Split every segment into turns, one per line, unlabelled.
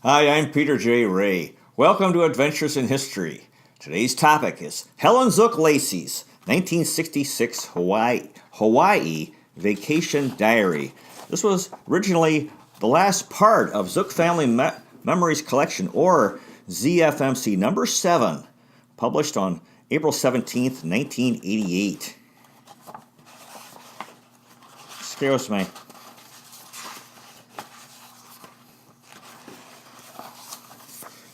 Hi, I'm Peter J. Ray. Welcome to Adventures in History. Today's topic is Helen Zuck Lacey's 1966 Hawaii Vacation Diary. This was originally the last part of Zuck Family Memories Collection, or ZFMC number 7, published on April 17th, 1988. Excuse me.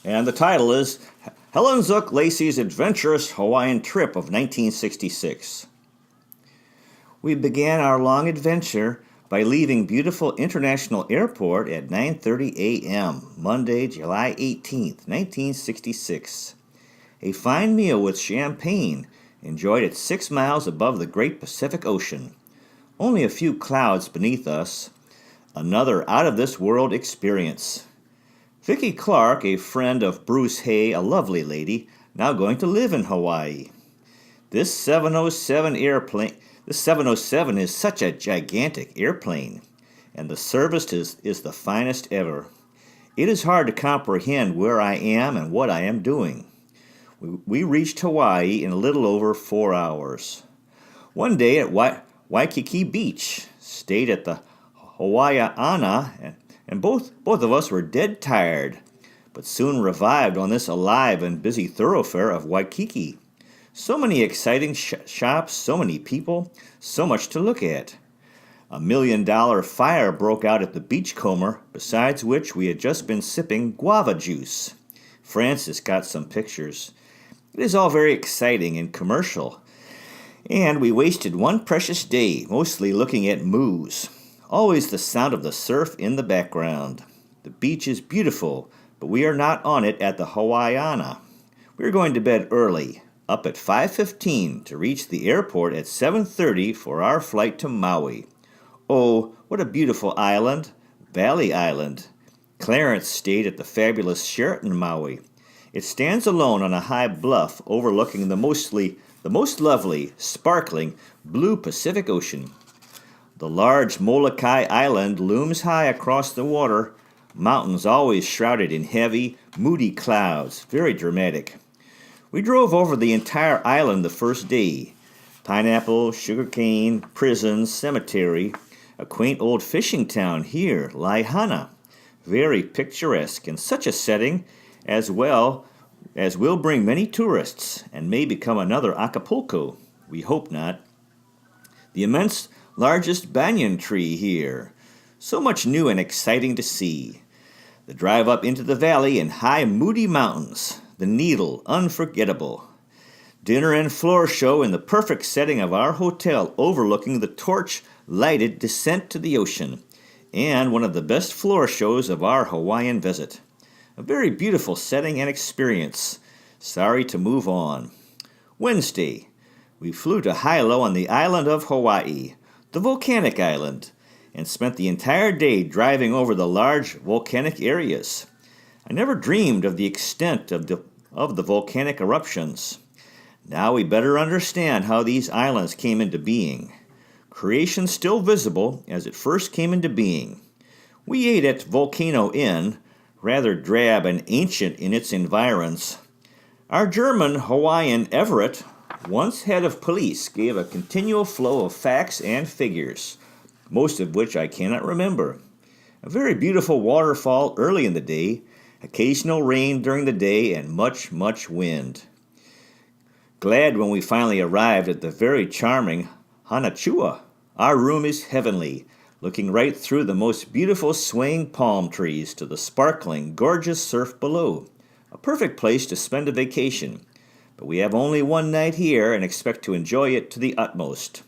And the title is Helen Zuck Lacey's Adventurous Hawaiian Trip of 1966. We began our long adventure by leaving beautiful International Airport at 9:30 a.m., Monday, July 18th, 1966. A fine meal with champagne, enjoyed at 6 miles above the Great Pacific Ocean. Only a few clouds beneath us. Another out-of-this-world experience. Vicki Clark, a friend of Bruce Hay, a lovely lady, now going to live in Hawaii. This 707 is such a gigantic airplane, and the service is the finest ever. It is hard to comprehend where I am and what I am doing. We reached Hawaii in a little over 4 hours. One day at Waikiki Beach, stayed at the Hawaiiana, and both of us were dead tired, but soon revived on this alive and busy thoroughfare of Waikiki. So many exciting shops, so many people, so much to look at. $1 million fire broke out at the Beachcomber, besides which we had just been sipping guava juice. Francis got some pictures. It is all very exciting and commercial, and we wasted one precious day mostly looking at moose. Always the sound of the surf in the background. The beach is beautiful, but we are not on it at the Hawaiiana. We are going to bed early, up at 5:15 to reach the airport at 7:30 for our flight to Maui. Oh, what a beautiful island, Valley Island. Clarence stayed at the fabulous Sheraton Maui. It stands alone on a high bluff overlooking the most lovely, sparkling, blue Pacific Ocean. The large Molokai Island looms high across the water, mountains always shrouded in heavy, moody clouds, very dramatic. We drove over the entire island the first day. Pineapple, sugarcane, prisons, cemetery, a quaint old fishing town here, Laihana, very picturesque, and such a setting as will bring many tourists and may become another Acapulco. We hope not. The immense largest banyan tree here. So much new and exciting to see. The drive up into the valley and high moody mountains. The Needle, unforgettable. Dinner and floor show in the perfect setting of our hotel overlooking the torch-lighted descent to the ocean, and one of the best floor shows of our Hawaiian visit. A very beautiful setting and experience. Sorry to move on. Wednesday, we flew to Hilo on the island of Hawaii, the volcanic island, and spent the entire day driving over the large volcanic areas. I never dreamed of the extent of the volcanic eruptions. Now we better understand how these islands came into being. Creation still visible as it first came into being. We ate at Volcano Inn, rather drab and ancient in its environs. Our German Hawaiian Everett, once head of police, gave a continual flow of facts and figures, most of which I cannot remember. A very beautiful waterfall early in the day, occasional rain during the day, and much, much wind. Glad when we finally arrived at the very charming Hanachua. Our room is heavenly, looking right through the most beautiful swaying palm trees to the sparkling, gorgeous surf below. A perfect place to spend a vacation. But we have only one night here and expect to enjoy it to the utmost.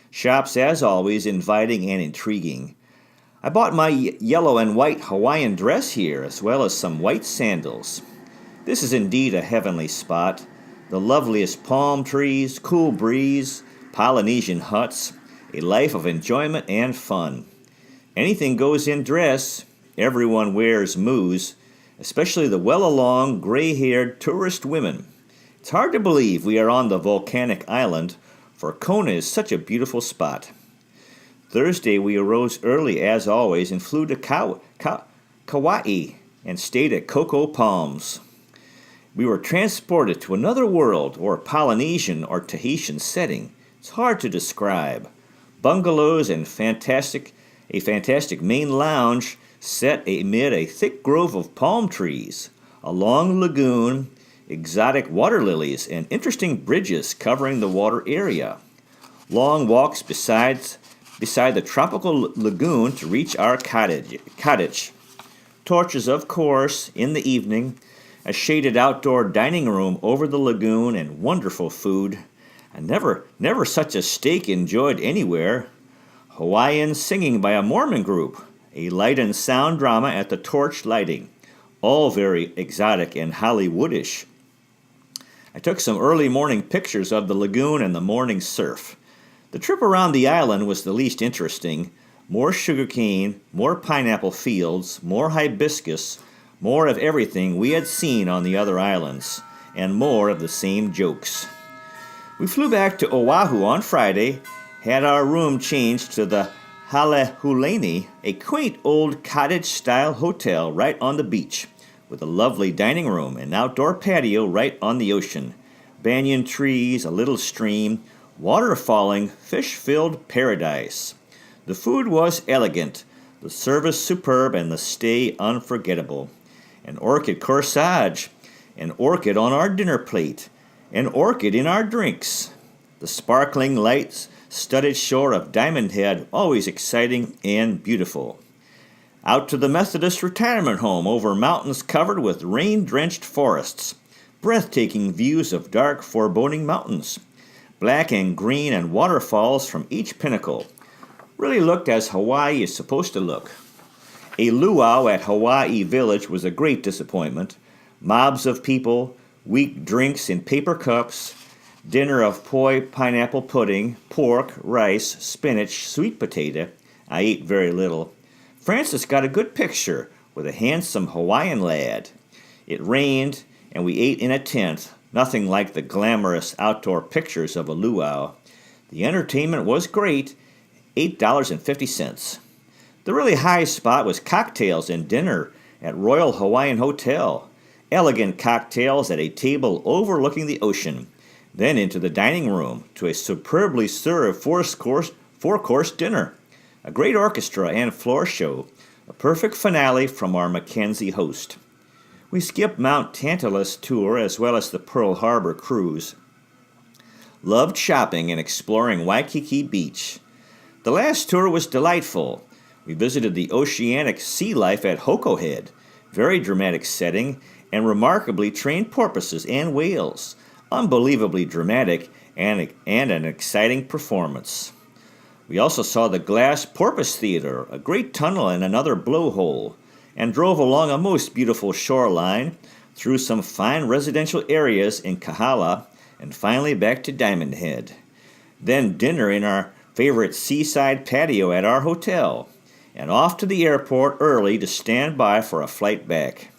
Shops, as always, inviting and intriguing. I bought my yellow and white Hawaiian dress here, as well as some white sandals. This is indeed a heavenly spot. The loveliest palm trees, cool breeze, Polynesian huts, a life of enjoyment and fun. Anything goes in dress. Everyone wears moose, especially the well-along, gray-haired tourist women. It's hard to believe we are on the volcanic island, for Kona is such a beautiful spot. Thursday we arose early as always and flew to Kauai, and stayed at Cocoa Palms. We were transported to another world or Polynesian or Tahitian setting. It's hard to describe. Bungalows and a fantastic main lounge set amid a thick grove of palm trees, a long lagoon, exotic water lilies, and interesting bridges covering the water area. Long walks beside the tropical lagoon to reach our cottage. Torches, of course, in the evening, a shaded outdoor dining room over the lagoon, and wonderful food. And never such a steak enjoyed anywhere. Hawaiian singing by a Mormon group, a light and sound drama at the torch lighting, all very exotic and Hollywoodish. I took some early morning pictures of the lagoon and the morning surf. The trip around the island was the least interesting. More sugarcane, more pineapple fields, more hibiscus, more of everything we had seen on the other islands, and more of the same jokes. We flew back to Oahu on Friday, had our room changed to the Halehuleni, a quaint old cottage-style hotel right on the beach, with a lovely dining room and outdoor patio right on the ocean, banyan trees, a little stream, water falling, fish-filled paradise. The food was elegant, the service superb, and the stay unforgettable. An orchid corsage, an orchid on our dinner plate, an orchid in our drinks. The sparkling lights, studded shore of Diamond Head, always exciting and beautiful. Out to the Methodist retirement home over mountains covered with rain-drenched forests. Breathtaking views of dark, foreboding mountains. Black and green and waterfalls from each pinnacle. Really looked as Hawaii is supposed to look. A luau at Hawaii Village was a great disappointment. Mobs of people, weak drinks in paper cups, dinner of poi pineapple pudding, pork, rice, spinach, sweet potato. I ate very little. Francis got a good picture with a handsome Hawaiian lad. It rained, and we ate in a tent, nothing like the glamorous outdoor pictures of a luau. The entertainment was great, $8.50. The really high spot was cocktails and dinner at Royal Hawaiian Hotel. Elegant cocktails at a table overlooking the ocean. Then into the dining room to a superbly served four-course dinner. A great orchestra and floor show. A perfect finale from our Mackenzie host. We skipped Mount Tantalus tour as well as the Pearl Harbor cruise. Loved shopping and exploring Waikiki Beach. The last tour was delightful. We visited the oceanic sea life at Hoko Head, very dramatic setting, and remarkably trained porpoises and whales. Unbelievably dramatic and an exciting performance. We also saw the Glass Porpoise Theater, a great tunnel and another blowhole, and drove along a most beautiful shoreline, through some fine residential areas in Kahala, and finally back to Diamond Head. Then dinner in our favorite seaside patio at our hotel, and off to the airport early to stand by for a flight back.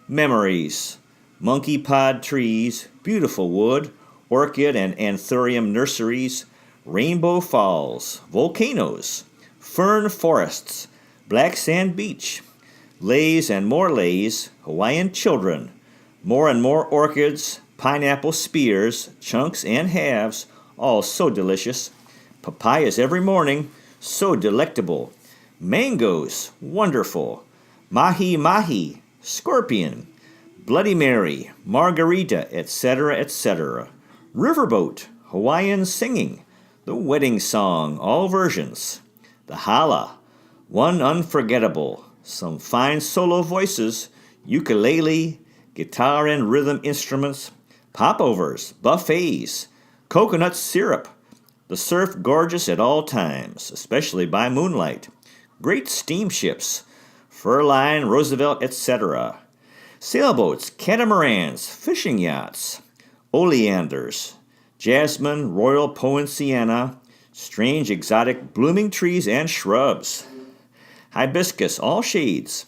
Memories. Monkey pod trees, beautiful wood, orchid and anthurium nurseries, rainbow falls, volcanoes, fern forests, black sand beach, leis and more leis, Hawaiian children, more and more orchids, pineapple spears, chunks and halves, all so delicious. Papayas every morning, so delectable. Mangoes, wonderful. Mahi-mahi, scorpion, Bloody Mary, margarita, etc., etc. Riverboat, Hawaiian singing, the wedding song, all versions. The hala, one unforgettable, some fine solo voices, ukulele, guitar and rhythm instruments, popovers, buffets, coconut syrup, the surf gorgeous at all times, especially by moonlight, great steamships, Furline, Roosevelt, etc., sailboats, catamarans, fishing yachts, oleanders, jasmine, royal poinciana, strange exotic blooming trees and shrubs, hibiscus, all shades,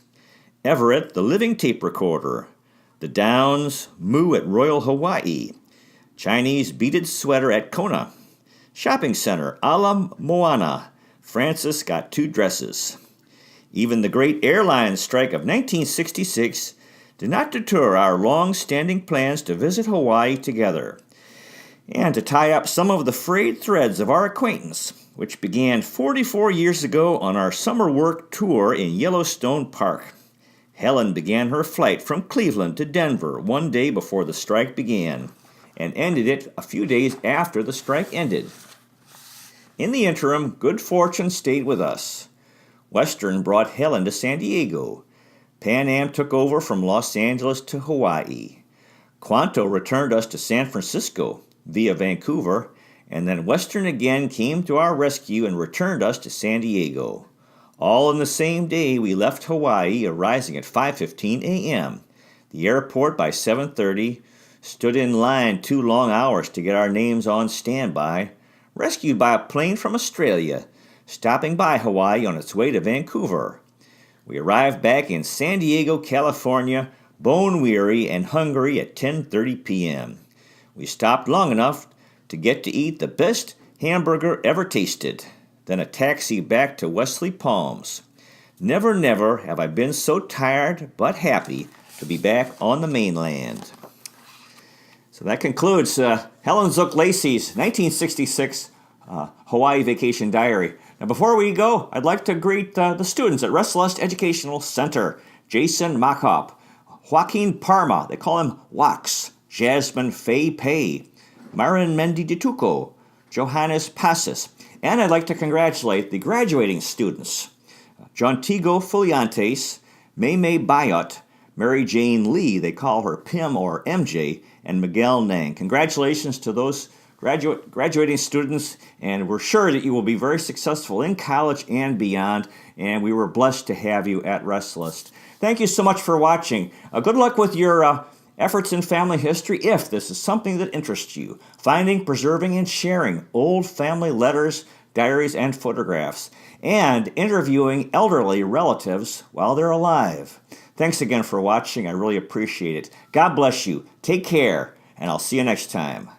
Everett, the living tape recorder, the Downs, Moo at Royal Hawaii, Chinese beaded sweater at Kona, shopping center, a la Moana, Francis got 2 dresses. Even the great airline strike of 1966 did not deter our long-standing plans to visit Hawaii together, and to tie up some of the frayed threads of our acquaintance, which began 44 years ago on our summer work tour in Yellowstone Park. Helen began her flight from Cleveland to Denver one day before the strike began, and ended it a few days after the strike ended. In the interim, good fortune stayed with us. Western brought Helen to San Diego. Pan Am took over from Los Angeles to Hawaii. Quanto returned us to San Francisco via Vancouver, and then Western again came to our rescue and returned us to San Diego. All in the same day, we left Hawaii, arising at 5:15 a.m. The airport by 7:30, stood in line 2 long hours to get our names on standby, rescued by a plane from Australia, stopping by Hawaii on its way to Vancouver. We arrived back in San Diego, California, bone-weary and hungry at 10:30 p.m. We stopped long enough to get to eat the best hamburger ever tasted, then a taxi back to Wesley Palms. Never, never have I been so tired but happy to be back on the mainland. So that concludes Helen Zuck Lacey's 1966 Hawaii Vacation Diary. Now, before we go, I'd like to greet the students at Restless Educational Center: Jason Makop, Joaquin Parma, they call him Wax, Jasmine Faye Pay, Marin Mendy Dituco, Johannes Passis, and I'd like to congratulate the graduating students: Jontigo Filiantes, May Bayot, Mary Jane Lee, they call her Pim or MJ, and Miguel Nang. Congratulations to those graduating students, and we're sure that you will be very successful in college and beyond, and we were blessed to have you at Restless. Thank you so much for watching. Good luck with your efforts in family history, if this is something that interests you. Finding, preserving, and sharing old family letters, diaries, and photographs, and interviewing elderly relatives while they're alive. Thanks again for watching. I really appreciate it. God bless you. Take care, and I'll see you next time.